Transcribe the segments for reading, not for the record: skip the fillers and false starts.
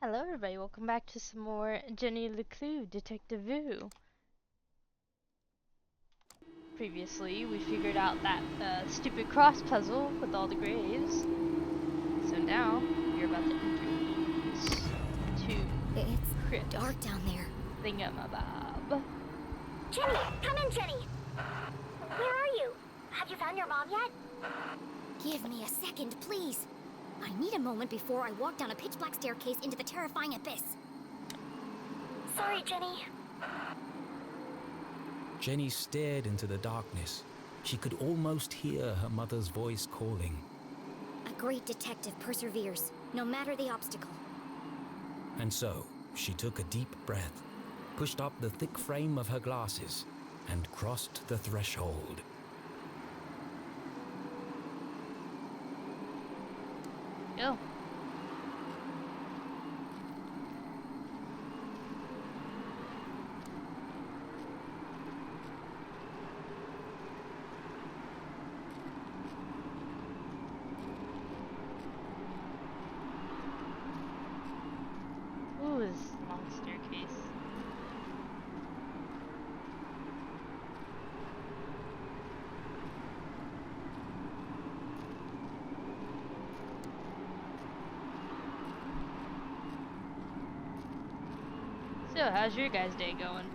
Hello everybody, welcome back to some more Jenny LeClue, Detectivu. Previously, we figured out that stupid cross puzzle with all the graves. So now, we're about to introduce to It's Chris dark down there. Thingamabob. Jenny, come in, Jenny! Where are you? Have you found your mom yet? Give me a second, please. I need a moment before I walk down a pitch-black staircase into the terrifying abyss. Sorry, Jenny. Jenny stared into the darkness. She could almost hear her mother's voice calling. A great detective perseveres, no matter the obstacle. And so, she took a deep breath, pushed up the thick frame of her glasses, and crossed the threshold. Go. Ooh, this long staircase. So, how's your guys' day going?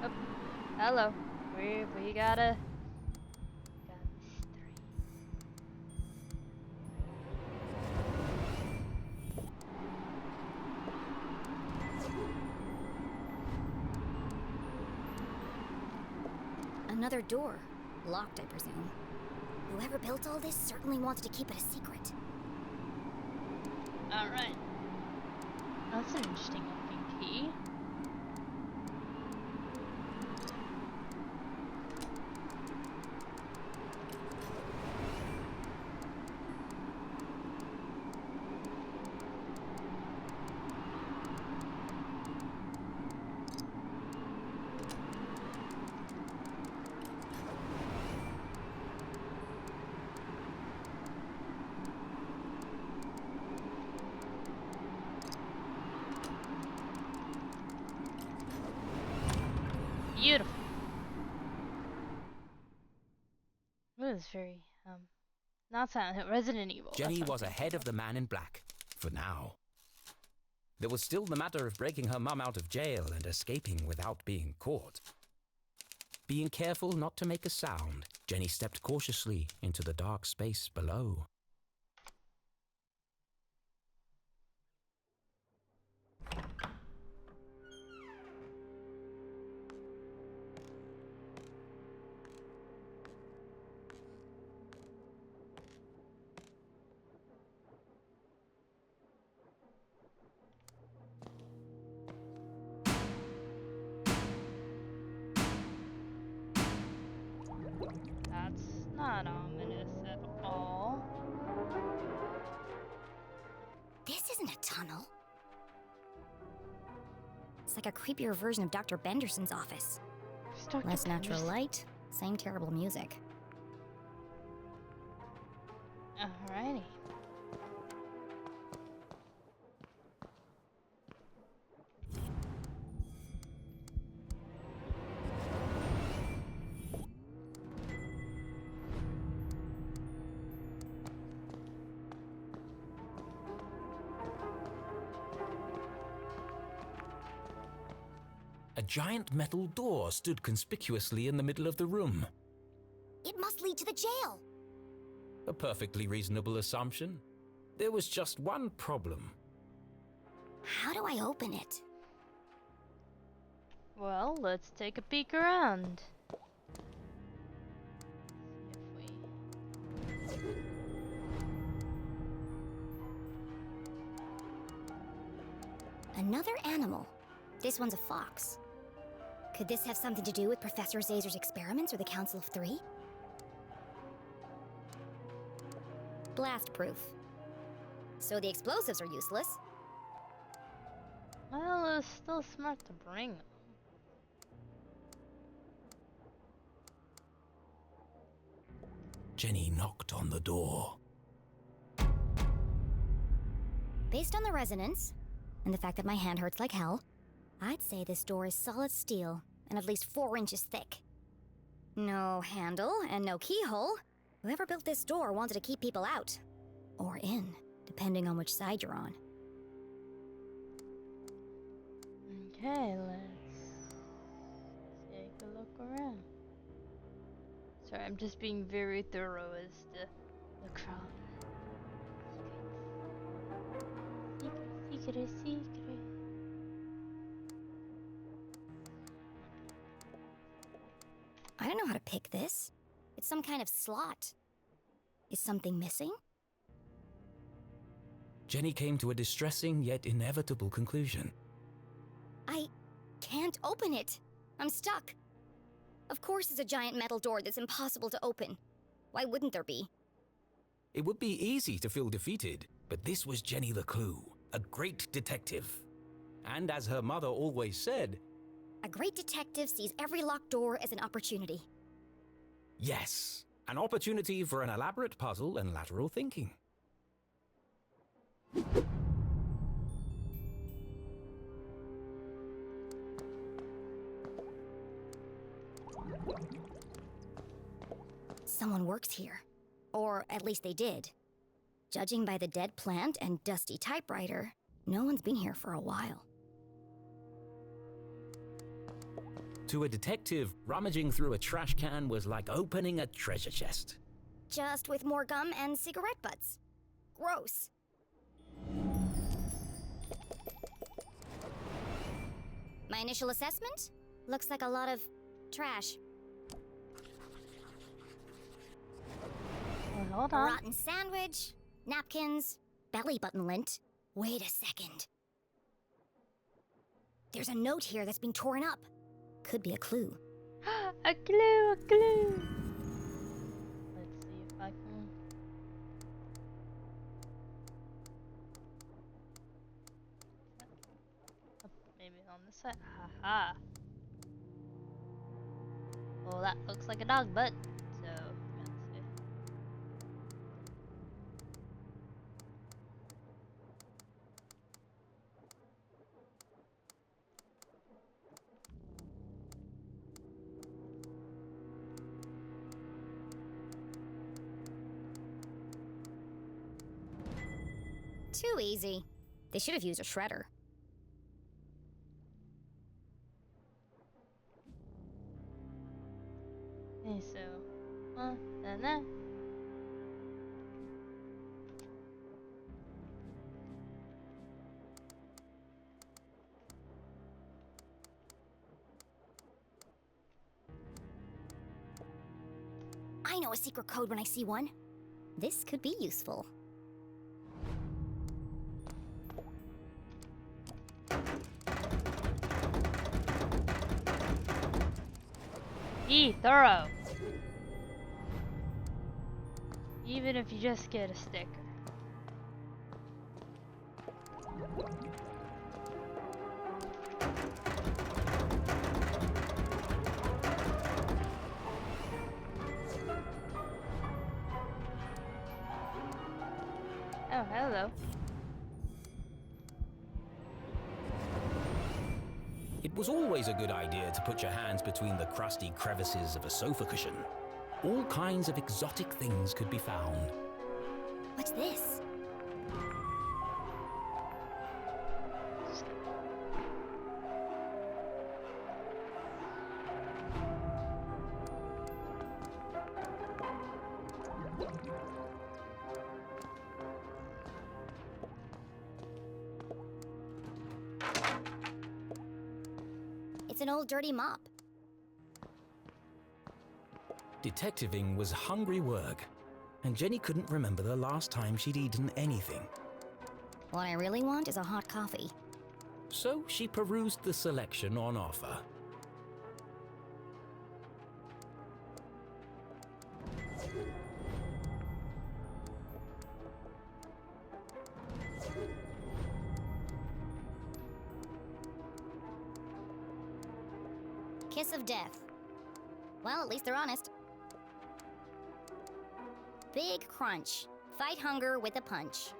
Oh, hello. We got these three. Another door. Locked, I presume. Whoever built all this certainly wanted to keep it a secret. Alright. That's an interesting looking key. Beautiful. It was very, not Silent Hill, Resident Evil. Jenny was ahead of the man in black, for now. There was still the matter of breaking her mum out of jail and escaping without being caught. Being careful not to make a sound, Jenny stepped cautiously into the dark space below. That's not ominous at all. This isn't a tunnel. It's like a creepier version of Dr. Benderson's office. It's Dr. Less natural Benderson. light, same terrible music. Alrighty. A giant metal door stood conspicuously in the middle of the room. It must lead to the jail. A perfectly reasonable assumption. There was just one problem. How do I open it? Well, let's take a peek around. If we... Another animal. This one's a fox. Could this have something to do with Professor Zazer's experiments or the Council of Three? Blast proof. So the explosives are useless. Well, it's still smart to bring them. Jenny knocked on the door. Based on the resonance, and the fact that my hand hurts like hell, I'd say this door is solid steel and at least 4 inches thick. No handle and no keyhole. Whoever built this door wanted to keep people out. Or in, depending on which side you're on. Okay, let's take a look around. Sorry, I'm just being very thorough as to the crowd. Secret. I don't know how to pick this. It's some kind of slot. Is something missing? Jenny came to a distressing yet inevitable conclusion. I can't open it. I'm stuck. Of course it's a giant metal door that's impossible to open. Why wouldn't there be? It would be easy to feel defeated, but this was Jenny LeClue, a great detective. And as her mother always said, A great detective sees every locked door as an opportunity. yes, an opportunity for an elaborate puzzle and lateral thinking. Someone works here. Or at least they did. Judging by the dead plant and dusty typewriter, no one's been here for a while. To a detective, rummaging through a trash can was like opening a treasure chest. Just with more gum and cigarette butts. Gross. My initial assessment? Looks like a lot of trash. Well, hold A on. rotten sandwich, napkins, belly button lint. Wait a second. There's a note here that's been torn up. Could be a clue. A clue, a clue. Let's see if I can. Oh, maybe on this side. Haha. Well, that looks like a dog butt. So, let's see. Too easy. They should have used a shredder. Okay, so, then. I know a secret code when I see one. This could be useful. Be thorough. Even if you just get a sticker. Oh, hello. It was always a good idea to put your hands between the crusty crevices of a sofa cushion. All kinds of exotic things could be found. What's this? It's an old dirty mop. Detectiving was hungry work, and Jenny couldn't remember the last time she'd eaten anything. What I really want is a hot coffee. So she perused the selection on offer. Kiss of death. Well, at least they're honest. Big crunch. Fight hunger with a punch.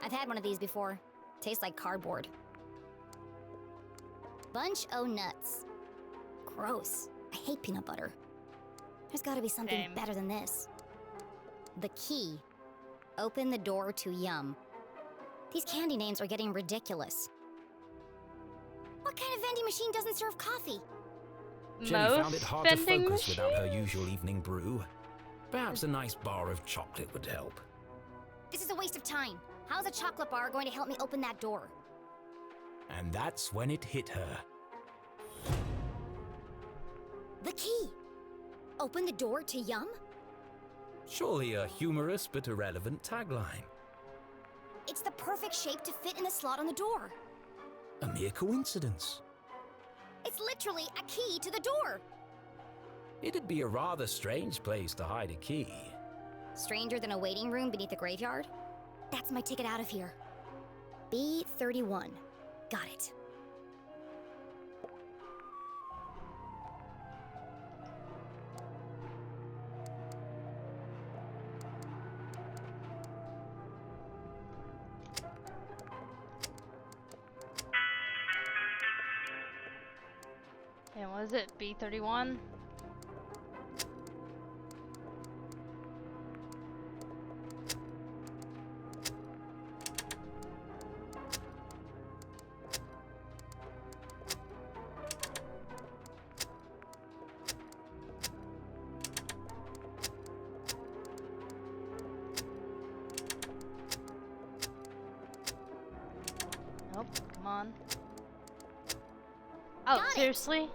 I've had one of these before. Tastes like cardboard. Bunch o' nuts. Gross. I hate peanut butter. There's gotta be something Same. better than this. The key. Open the door to yum. These candy names are getting ridiculous. What kind of vending machine doesn't serve coffee? Jenny found it hard to vending focus without her machines? usual evening brew. Perhaps a nice bar of chocolate would help. This is a waste of time. How's a chocolate bar going to help me open that door? And that's when it hit her. The key. Open the door to yum? Surely a humorous but irrelevant tagline. It's the perfect shape to fit in the slot on the door. A mere coincidence. It's literally a key to the door. It'd be a rather strange place to hide a key. Stranger than a waiting room beneath a graveyard? That's my ticket out of here. B31. Got it. And was it B31? Nope, come on. Oh, Got it. seriously?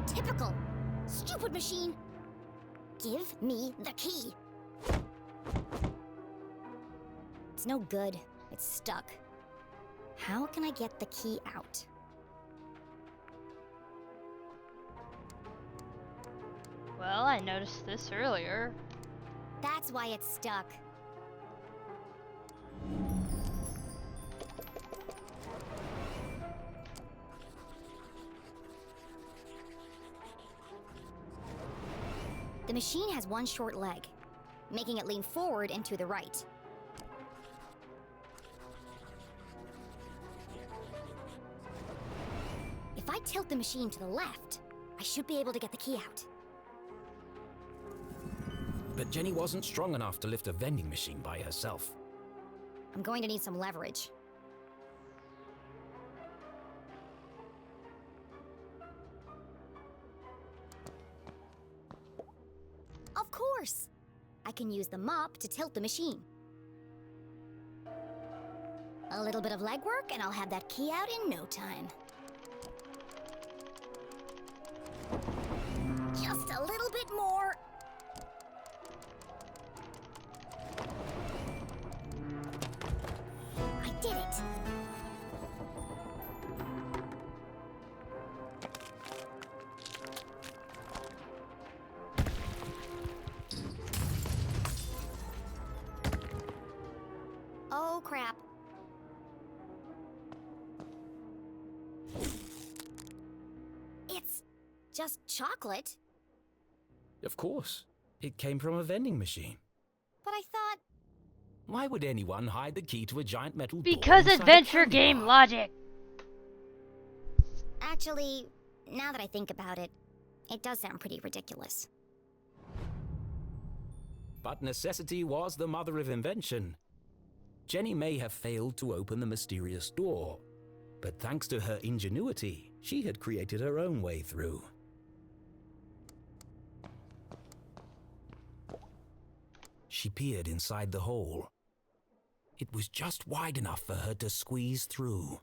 Typical. Stupid machine. Give me the key. It's no good. It's stuck. How can I get the key out? Well, I noticed this earlier. That's why it's stuck. The machine has one short leg, making it lean forward and to the right. If I tilt the machine to the left, I should be able to get the key out. But Jenny wasn't strong enough to lift a vending machine by herself. I'm going to need some leverage. Of course! I can use the mop to tilt the machine. A little bit of legwork and I'll have that key out in no time. Just a little bit more. I did it! Oh, crap. It's just chocolate. Of course, it came from a vending machine. But I thought... Why would anyone hide the key to a giant metal door Because inside a adventure candy game bar? logic. Actually, now that I think about it, it does sound pretty ridiculous. But necessity was the mother of invention. Jenny may have failed to open the mysterious door, but thanks to her ingenuity, she had created her own way through. She peered inside the hole. It was just wide enough for her to squeeze through.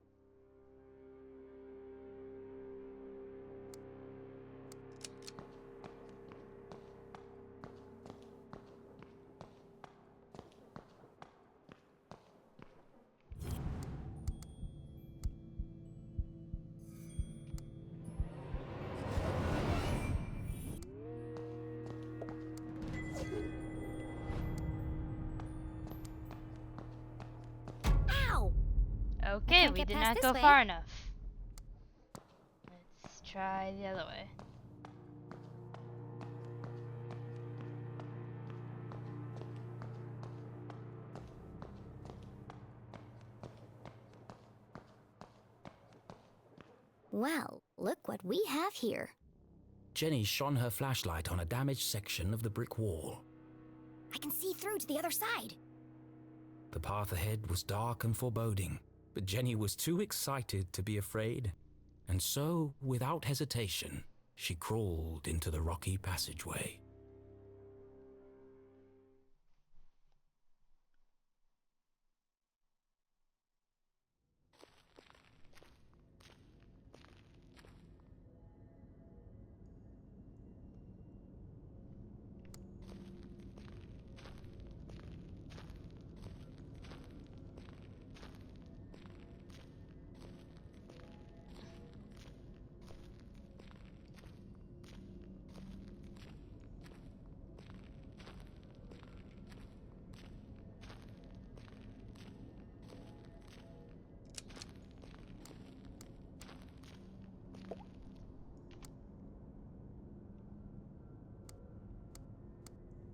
Ow! Okay, can't we get did past not this go way. far enough. Let's try the other way. Well, look what we have here. Jenny shone her flashlight on a damaged section of the brick wall. I can see through to the other side. The path ahead was dark and foreboding, but Jenny was too excited to be afraid, and so, without hesitation, she crawled into the rocky passageway.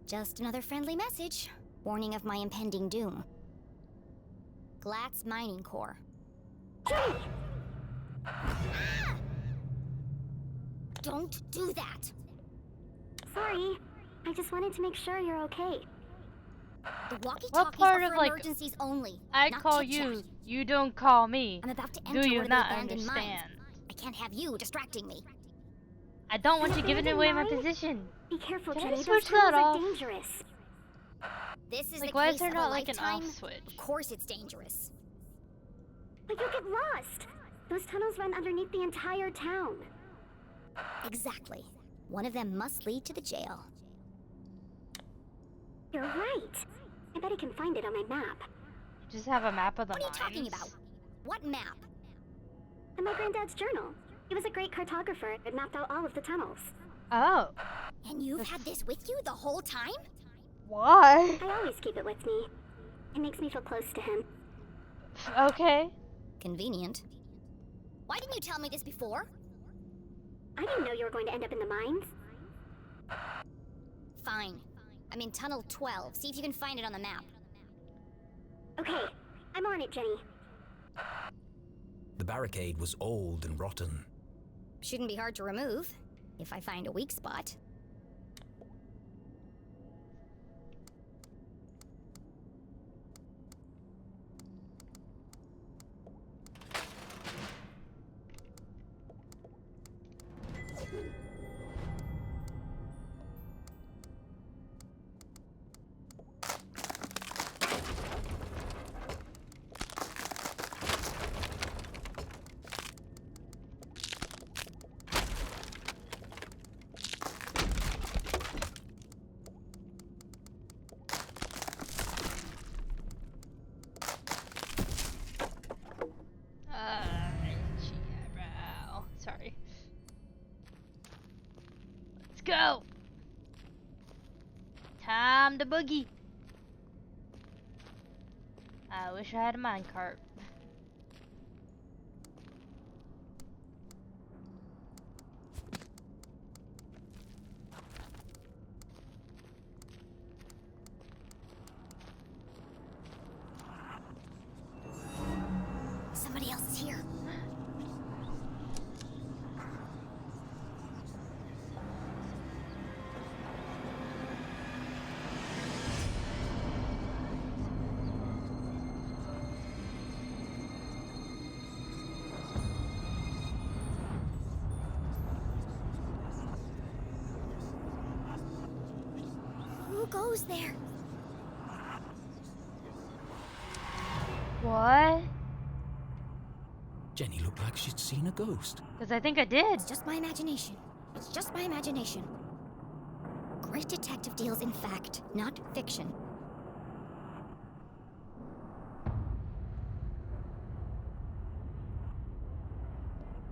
Just another friendly message, warning of my impending doom. Glatz Mining Core. Jenny! Ah! Don't do that! Sorry. I just wanted to make sure you're okay. The What walkie-talkies part are of, for like, emergencies only. I not call chit-chat. you, you don't call me. I'm about to enter Do you one of not the abandoned mines. understand? I can't have you distracting me. I don't want you giving Abandoned away my mine? position. Be careful, Can I Jenny. Those switch tunnels that are off? dangerous. This is Like, the why case is there of not a like an lifetime. off switch? Of course it's dangerous. But you'll get lost. Those tunnels run underneath the entire town. Exactly. One of them must lead to the jail. You're right. I bet I can find it on my map. Just have a map of the What are you mines. talking about? What map? In my granddad's journal. He was a great cartographer and mapped out all of the tunnels. Oh. And you've had this with you the whole time? Why? I always keep it with me. It makes me feel close to him. Okay. Convenient. Why didn't you tell me this before? I didn't know you were going to end up in the mines. Fine. I'm in Tunnel 12. See if you can find it on the map. Okay, I'm on it, Jenny. The barricade was old and rotten. Shouldn't be hard to remove, if I find a weak spot. Sorry. Let's go. Time to boogie. I wish I had a minecart. Somebody else is here. Who goes there? What? Jenny looked like she'd seen a ghost. Because I think I did. It's just my imagination. It's just my imagination. Great detective deals in fact, not fiction.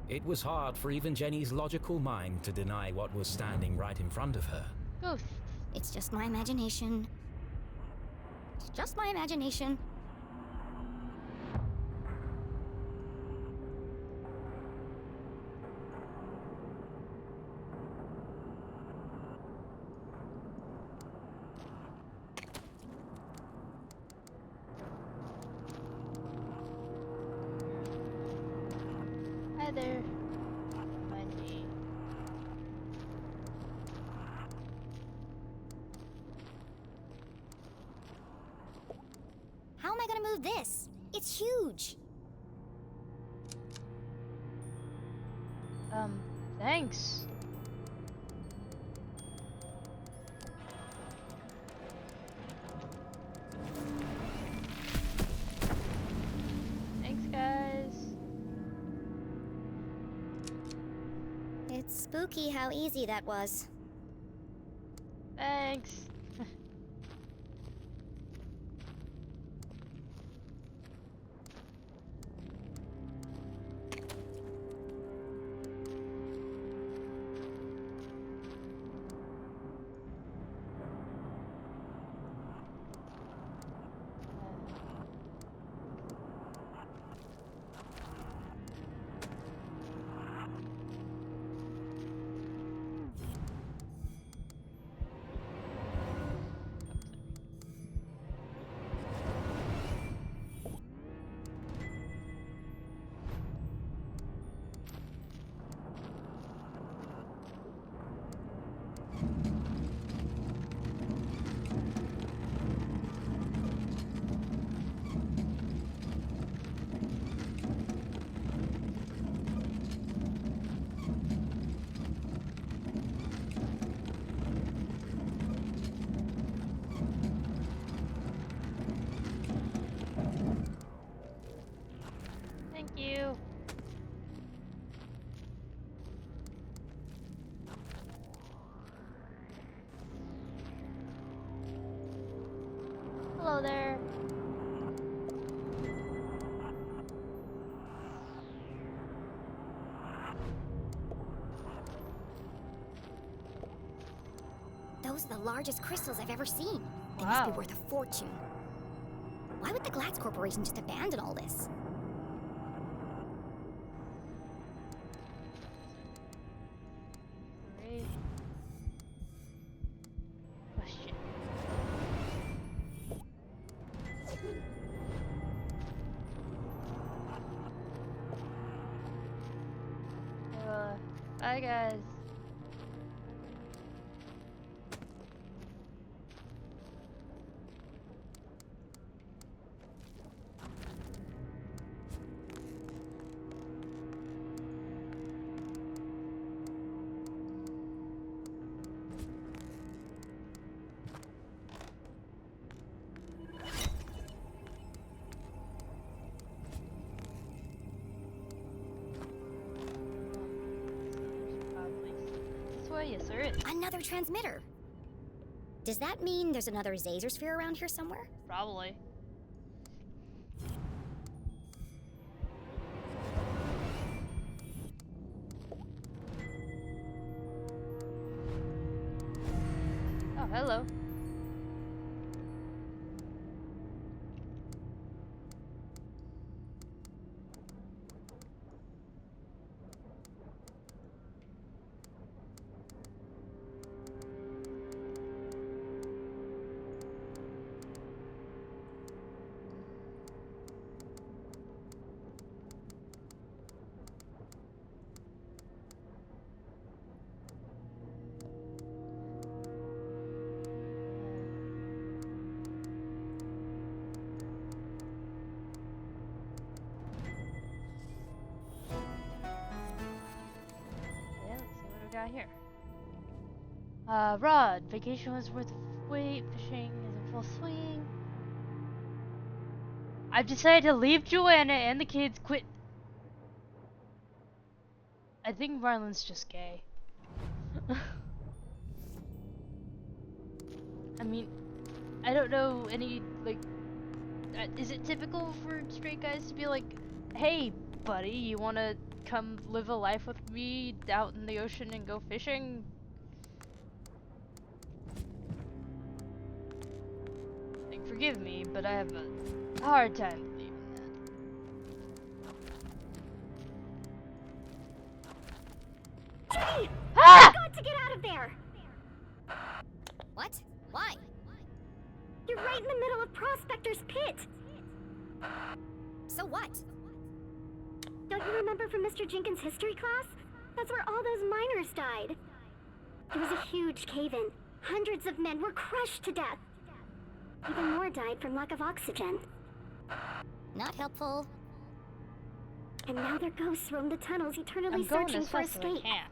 It was hard for even Jenny's logical mind to deny what was standing right in front of her. Ghost. It's just my imagination. It's just my imagination. Hi there. Mind me. How am I gonna move this? It's huge. Thanks. Thanks, guys. It's spooky how easy that was. Thanks. Thank you. Hello there. Those are the largest crystals I've ever seen. They must be Wow. worth a fortune. Why would the Glatz Corporation just abandon all this? Great question. Bye, guys. Probably this way. Yes, there is. Another transmitter. Does that mean there's another Zazer sphere around here somewhere? Probably. Oh, hello. Yeah, let's see what we got here. Rod, vacation was worth a wait. Fishing is in full swing. I've decided to leave Joanna and the kids. Quit. I think Marlon's just gay. I mean, I don't know any, like, is it typical for straight guys to be like, hey, buddy, you wanna come live a life with me out in the ocean and go fishing? Like, forgive me, but I have a hard time believing that. Jenny! Ah! Got to get out of there! What? Why? You're right in the middle of Prospector's pit! So what? Don't you remember from Mr. Jenkins' history class? That's where all those miners died. There was a huge cave-in. Hundreds of men were crushed to death. Even more died from lack of oxygen. Not helpful. And now their ghosts roam the tunnels, eternally I'm going searching as for fast as I escape. can.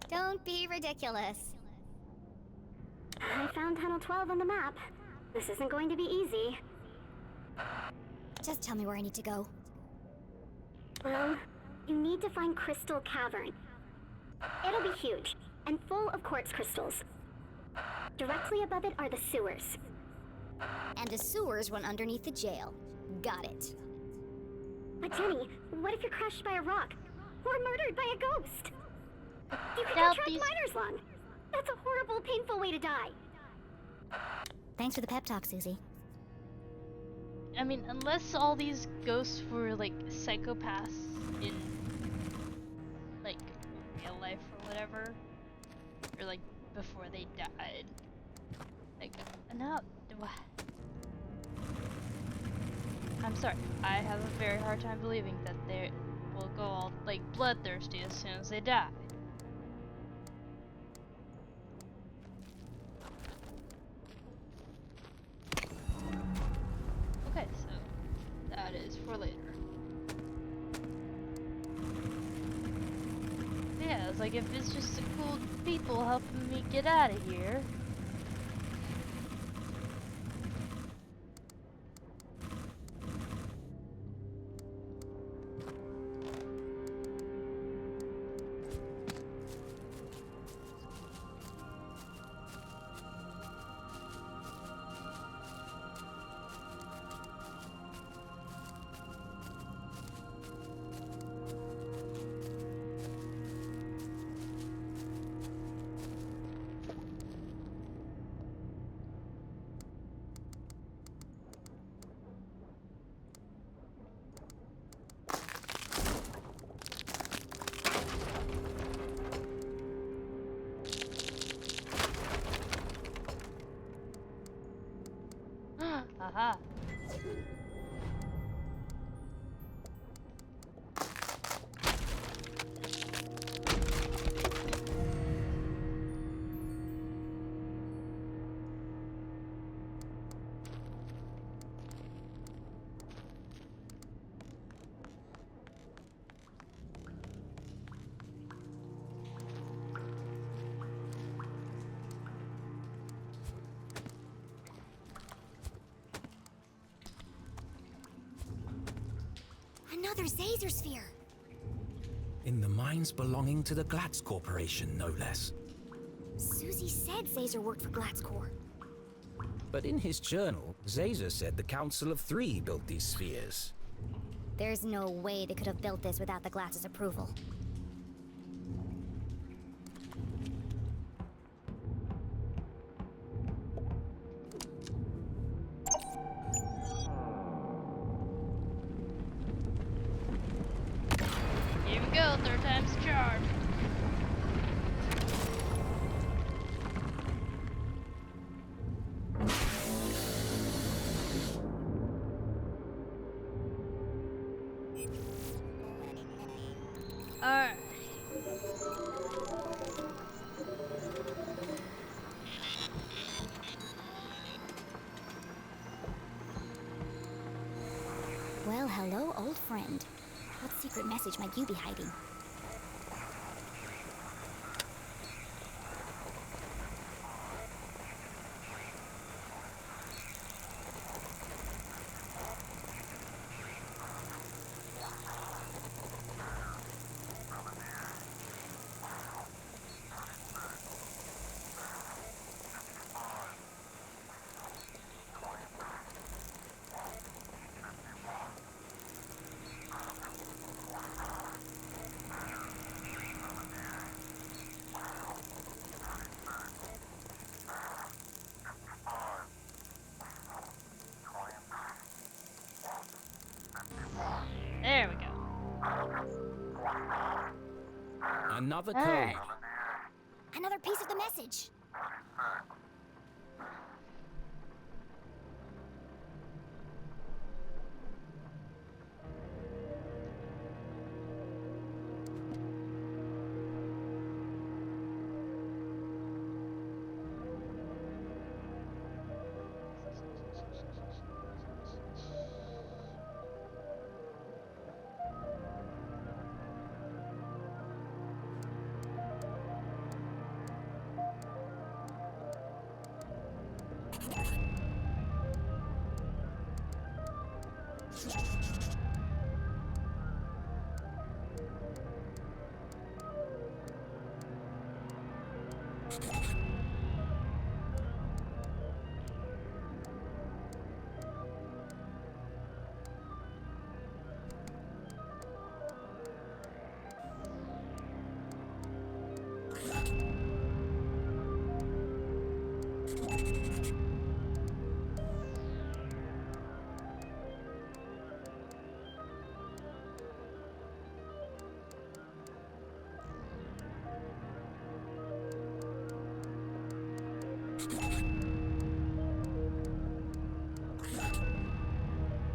Don't be ridiculous. I found Tunnel 12 on the map. This isn't going to be easy. Just tell me where I need to go. Well, you need to find Crystal Cavern. It'll be huge, and full of quartz crystals. Directly above it are the sewers. And the sewers run underneath the jail. Got it. But Jenny, what if you're crushed by a rock? Or murdered by a ghost? You could Doubt get trapped these- miner's lung. That's a horrible, painful way to die. Thanks for the pep talk, Susie. I mean, unless all these ghosts were like psychopaths in like real life or whatever, or like before they died. Like, no. I'm sorry. I have a very hard time believing that they will go all like bloodthirsty as soon as they die. Okay, so that is for later. Yeah, it's like if it's just the cool people helping me get out of here. Haha. Another Zazer sphere. In the mines belonging to the Glatz Corporation, no less. Susie said Zazer worked for Glatzcore. But in his journal, Zazer said the Council of Three built these spheres. There's no way they could have built this without the Glatz's approval. Here we go, third time's the charm. Alright. Well, hello, old friend. What secret message might you be hiding? There we go. Another code. Alright. Another piece of the message.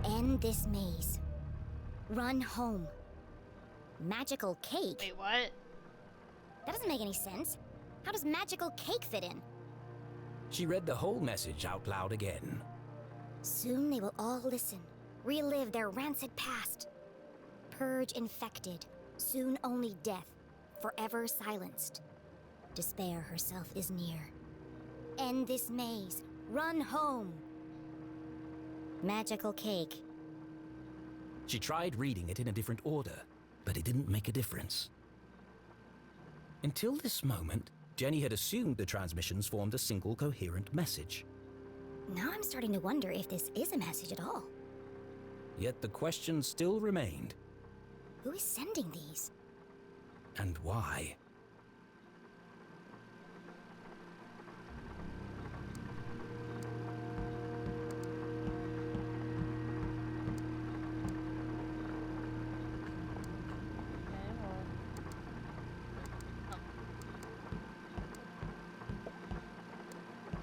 End this maze. Run home. Magical cake? Wait, what? That doesn't make any sense. How does magical cake fit in? She read the whole message out loud again. Soon they will all listen, relive their rancid past. Purge infected, soon only death, forever silenced. Despair herself is near. End this maze, run home. Magical cake. She tried reading it in a different order, but it didn't make a difference. Until this moment, Jenny had assumed the transmissions formed a single coherent message. Now I'm starting to wonder if this is a message at all. Yet the question still remained. Who is sending these? And why?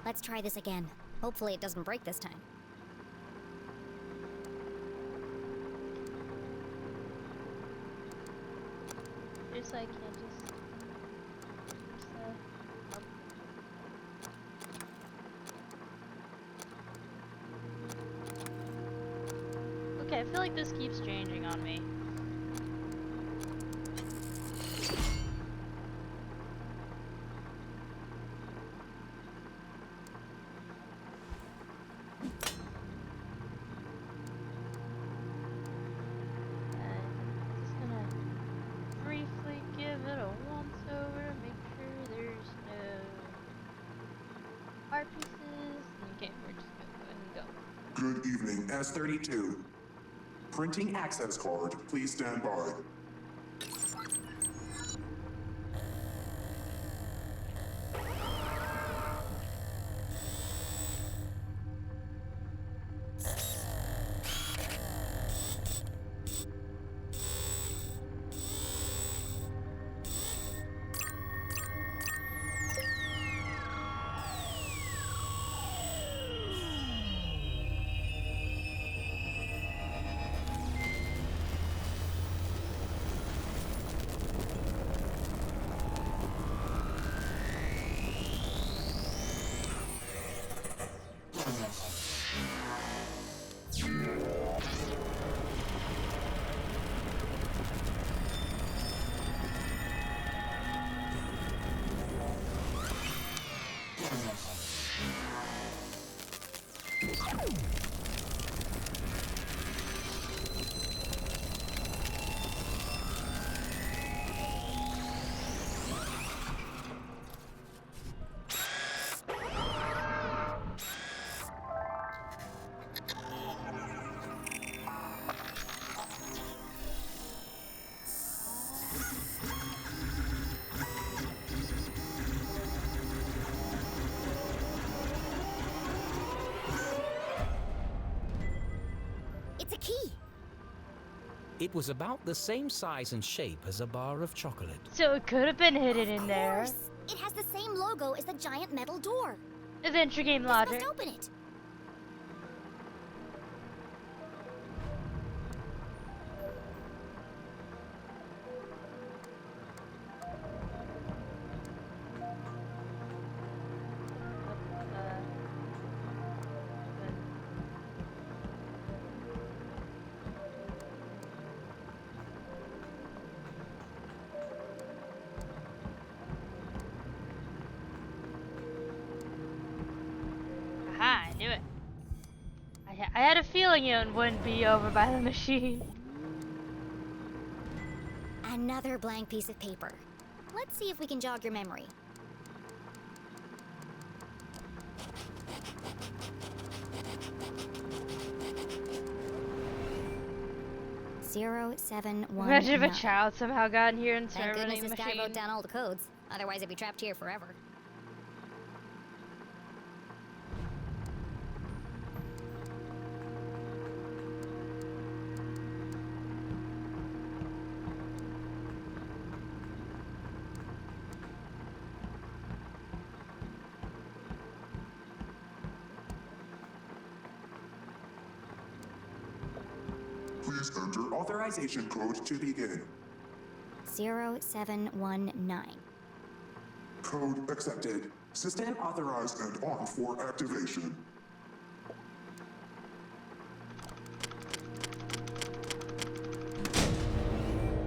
Let's try this again. Hopefully it doesn't break this time. Just I can't just. Nope. Okay, I feel like this keeps changing on me. Good evening, S32. Printing access card, please stand by. It's a key. It was about the same size and shape as a bar of chocolate. So it could have been hidden in Of there. course. It has the same logo as the giant metal door. Adventure game This logic. must open it. Aha, I had a feeling it wouldn't be over by the machine. Another blank piece of paper. Let's see if we can jog your memory. Zero, 7, 1, Imagine if a 9. child somehow got in here and Thank started goodness running the this guy machine. wrote down all the codes. Otherwise, I'd be trapped here forever. Please enter authorization code to begin. 0719. Code accepted. System authorized and on for activation.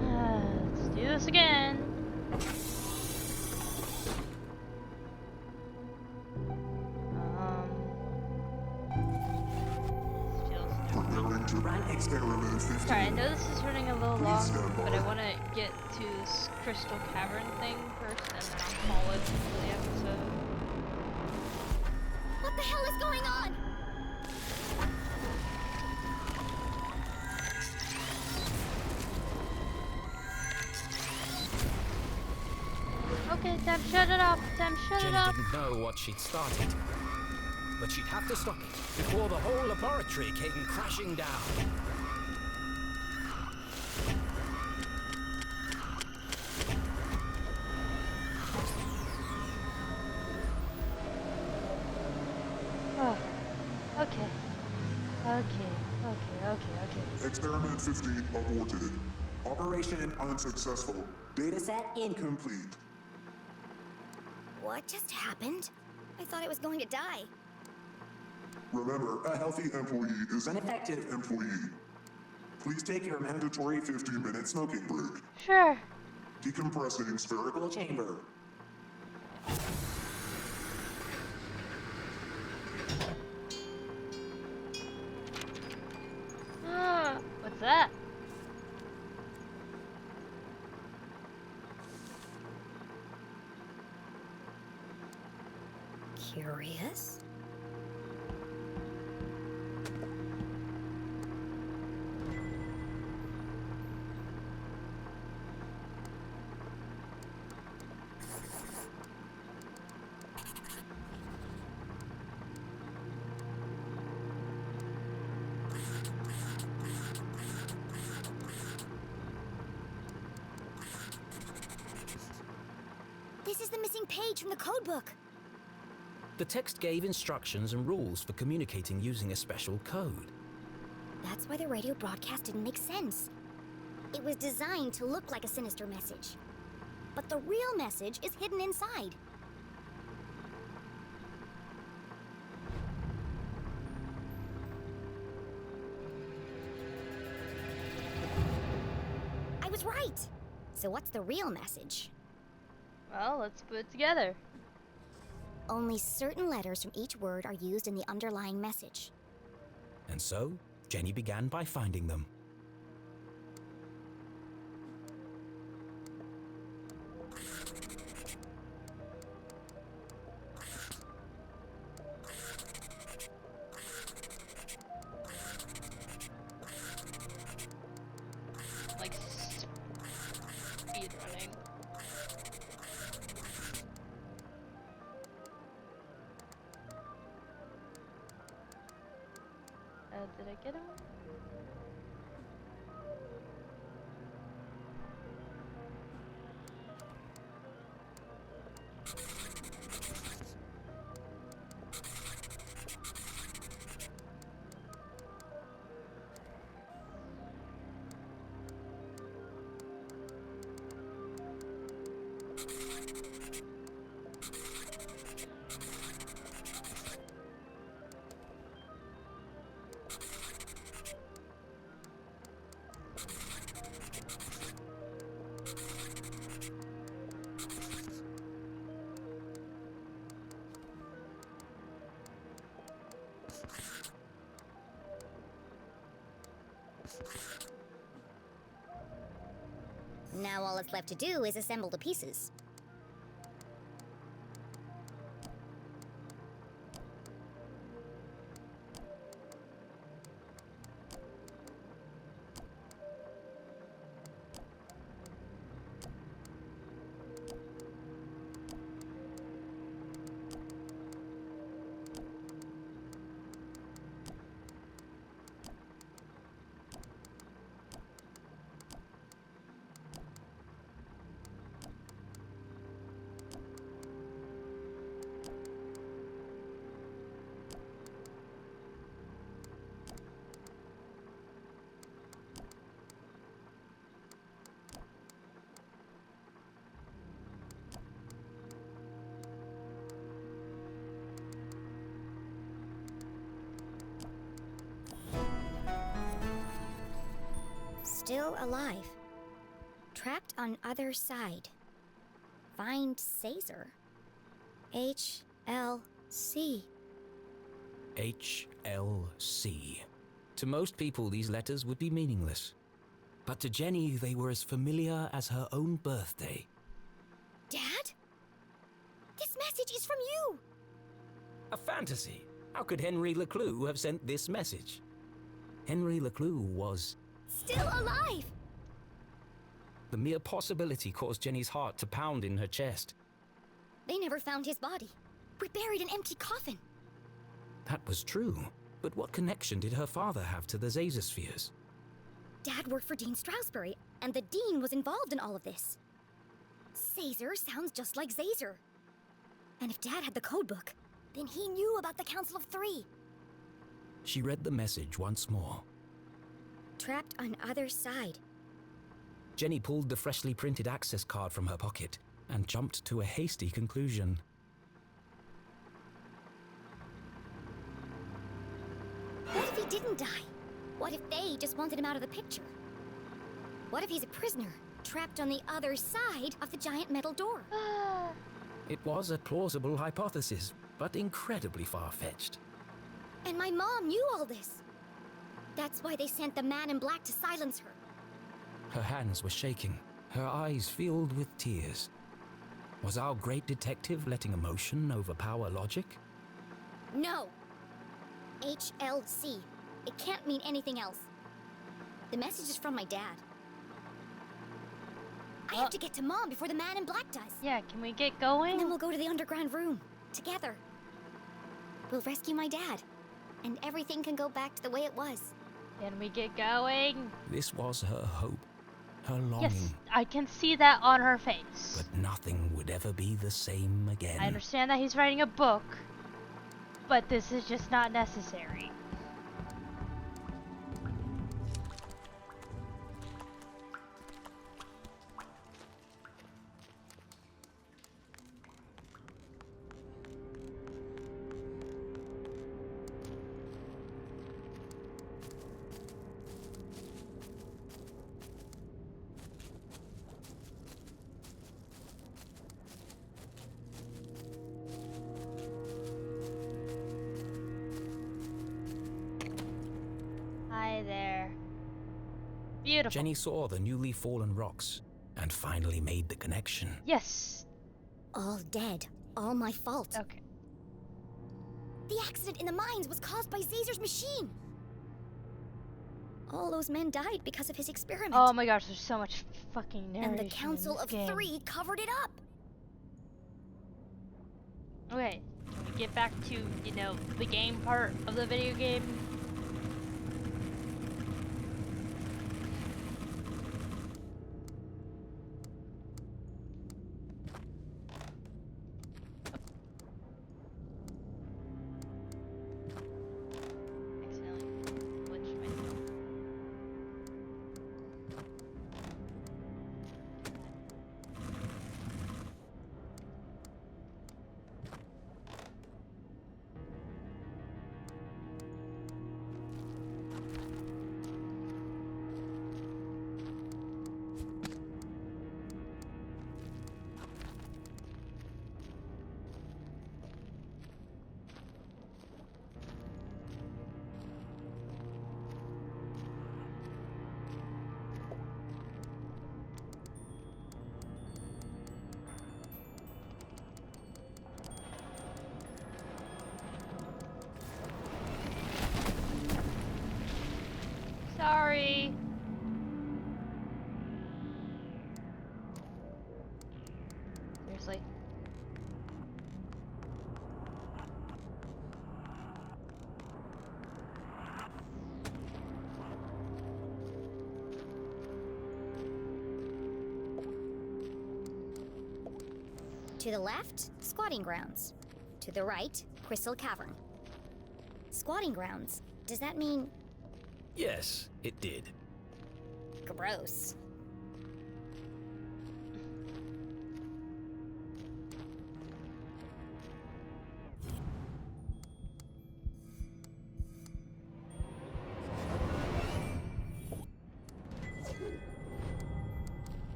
Let's do this again. Preparing to run experiment 15. Sorry, I know this is running a little Please long, stand but by. I want to get to this crystal cavern thing first, and then I'll call it for the episode. What the hell is going on? Okay, Dem, shut it up. Dem, shut Jenny it up. didn't know what she'd started, but she'd have to stop it before the whole laboratory came crashing down. Oh, okay. Okay. Experiment 15 aborted. Operation unsuccessful. Dataset incomplete. What just happened? I thought I was going to die. Remember, a healthy employee is an effective employee. Please take your mandatory 15-minute smoking break. Sure. Decompressing spherical chamber. What's that? Curious? This is the missing page from the codebook. The text gave instructions and rules for communicating using a special code. That's why the radio broadcast didn't make sense. It was designed to look like a sinister message. But the real message is hidden inside. I was right! So what's the real message? Well, let's put it together. Only certain letters from each word are used in the underlying message. And so, Jenny began by finding them. Like, speed running. Did I get him? Now all it's left to do is assemble the pieces. Still alive. Trapped on other side. Find Caesar. HLC. HLC. To most people, these letters would be meaningless. But to Jenny, they were as familiar as her own birthday. Dad? This message is from you! A fantasy. How could Henry LeClue have sent this message? Henry LeClue was... Still alive! The mere possibility caused Jenny's heart to pound in her chest. They never found his body. We buried an empty coffin. That was true. But what connection did her father have to the Zazospheres? Dad worked for Dean Strasberry, and the Dean was involved in all of this. Caesar sounds just like Zazer. And if Dad had the codebook, then he knew about the Council of Three. She read the message once more. Trapped on other side. Jenny pulled the freshly printed access card from her pocket and jumped to a hasty conclusion. What if he didn't die? What if they just wanted him out of the picture? What if he's a prisoner, trapped on the other side of the giant metal door? It was a plausible hypothesis, but incredibly far-fetched. And my mom knew all this. That's why they sent the man in black to silence her. Her hands were shaking, her eyes filled with tears. Was our great detective letting emotion overpower logic? No. HLC. It can't mean anything else. The message is from my dad. I have to get to Mom before the man in black does. Yeah, can we get going? And then we'll go to the underground room, together. We'll rescue my dad, and everything can go back to the way it was. Can we get going? This was her hope, her longing. Yes, I can see that on her face. But nothing would ever be the same again. I understand that he's writing a book, but this is just not necessary. Hi there. Beautiful. Jenny saw the newly fallen rocks and finally made the connection. Yes. All dead. All my fault. Okay. The accident in the mines was caused by Zazer's machine. All those men died because of his experiment. Oh my gosh, there's so much fucking narration and the Council in this of game. Three covered it up. Okay, can we get back to, you know, the game part of the video game? Accidentally glitched myself. Sorry. Seriously. To the left, squatting grounds. To the right, Crystal Cavern. Squatting grounds? Does that mean Yes, it did. gross?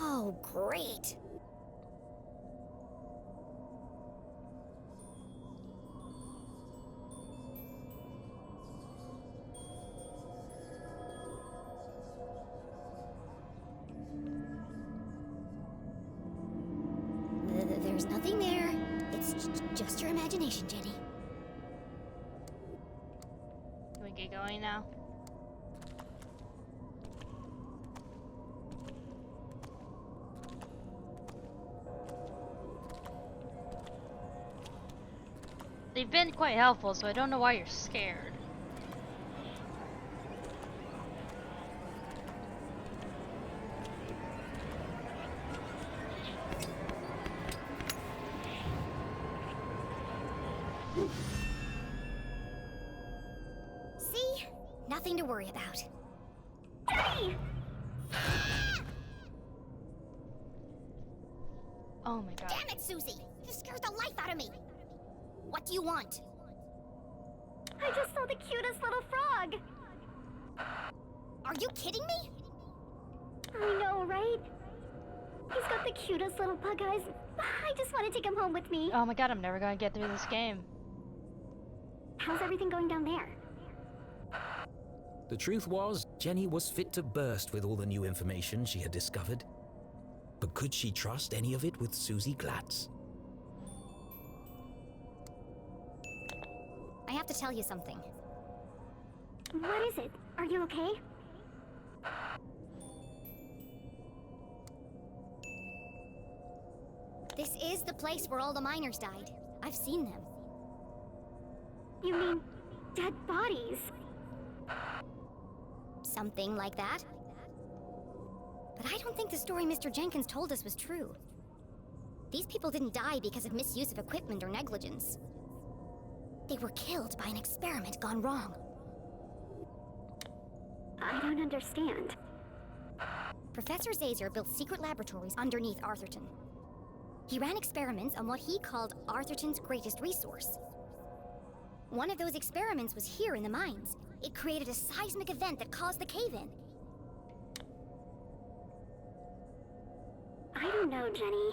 Oh, great. There's nothing there. It's just your imagination, Jenny. Can we get going now? They've been quite helpful, so I don't know why you're scared. See? Nothing to worry about. Jenny! Oh my god. Damn it, Susie! You scared the life out of me! What do you want? I just saw the cutest little frog! Are you kidding me? I know, right? He's got the cutest little bug eyes. I just want to take him home with me. Oh my god, I'm never gonna get through this game. How's everything going down there? The truth was, Jenny was fit to burst with all the new information she had discovered. But could she trust any of it with Susie Glatz? I have to tell you something. What is it? Are you okay? This is the place where all the miners died. I've seen them. You mean dead bodies? Something like that. But I don't think the story Mr. Jenkins told us was true. These people didn't die because of misuse of equipment or negligence. They were killed by an experiment gone wrong. I don't understand. Professor Zazer built secret laboratories underneath Arthurton. He ran experiments on what he called Arthurton's greatest resource. One of those experiments was here in the mines. It created a seismic event that caused the cave-in. I don't know, Jenny.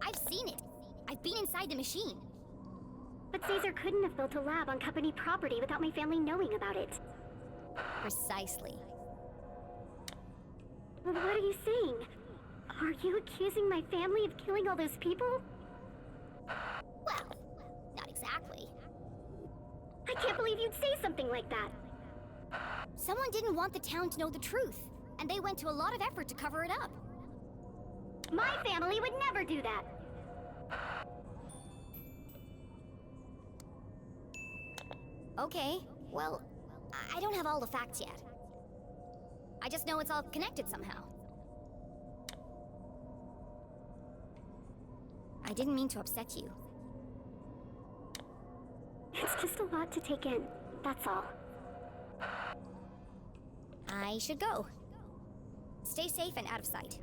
I've seen it. I've been inside the machine. But Caesar couldn't have built a lab on company property without my family knowing about it. Precisely. What are you saying? Are you accusing my family of killing all those people? Well, not exactly. I can't believe you'd say something like that. Someone didn't want the town to know the truth, and they went to a lot of effort to cover it up. My family would never do that. Okay, well, I don't have all the facts yet. I just know it's all connected somehow. I didn't mean to upset you. It's just a lot to take in, that's all. I should go. Stay safe and out of sight.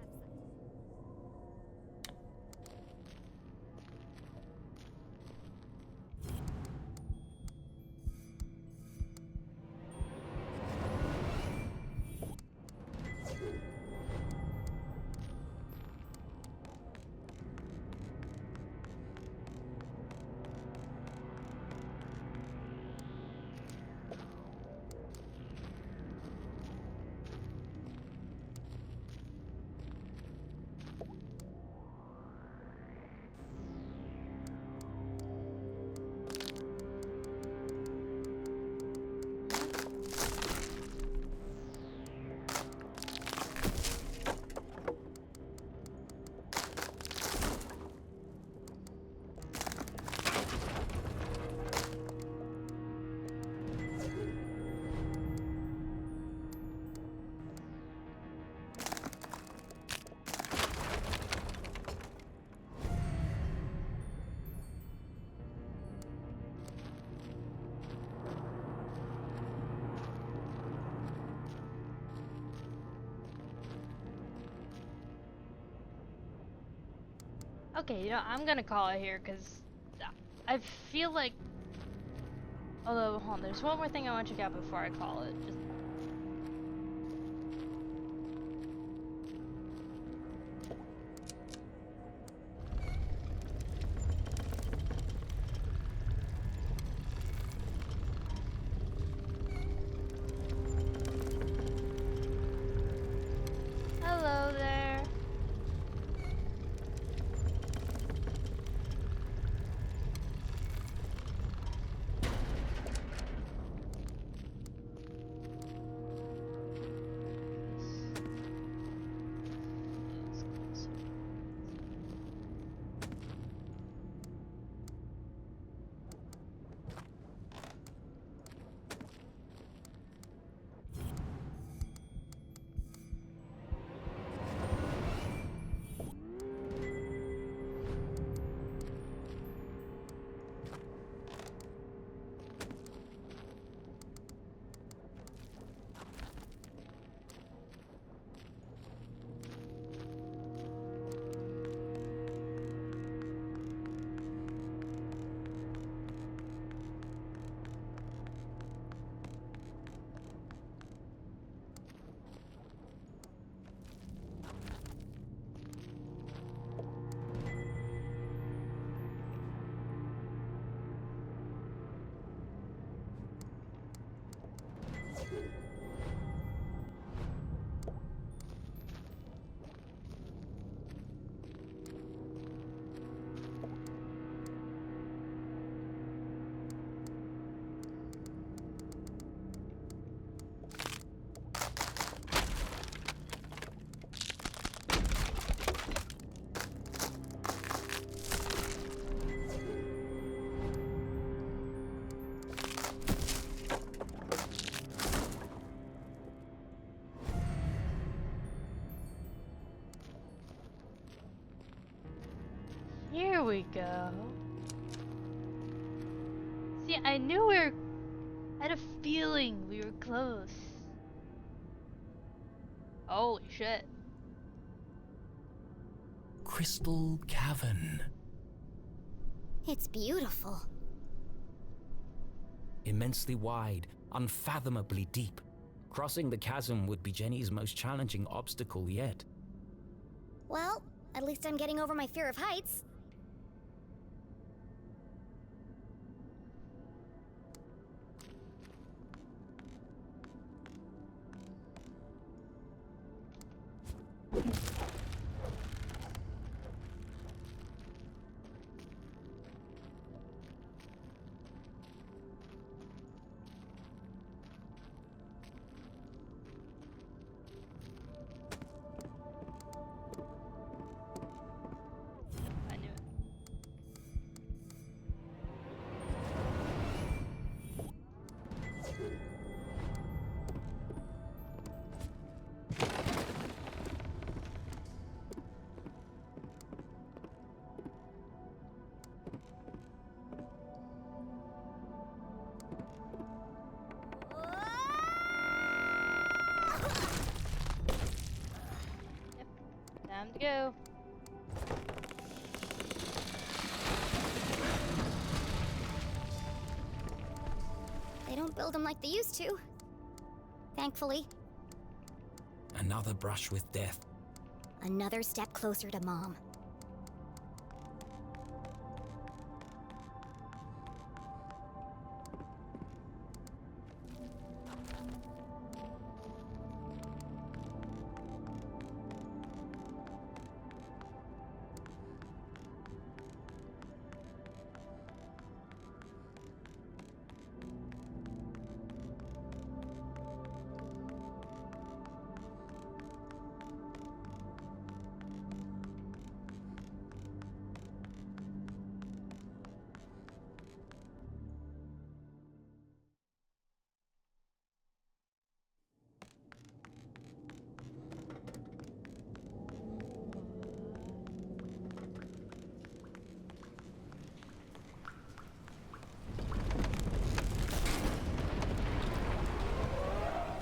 Okay, you know, I'm gonna call it here because I feel like. Although, hold on, there's one more thing I want to check out before I call it. Just... Hello there. Here we go. See, I knew we were. I had a feeling we were close. Holy shit. Crystal Cavern. It's beautiful. Immensely wide, unfathomably deep. Crossing the chasm would be Jenny's most challenging obstacle yet. Well, at least I'm getting over my fear of heights. I knew it. Yep. Time to go. They don't build them like they used to. Thankfully. Another brush with death. Another step closer to Mom.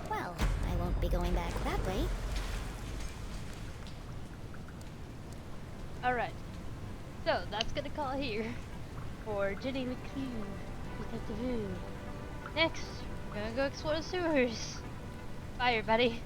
Well, I won't be going back that way. Alright. So that's gonna call here for Jenny LeClue, Detectivu. Next, we're gonna go explore the sewers. Bye, everybody.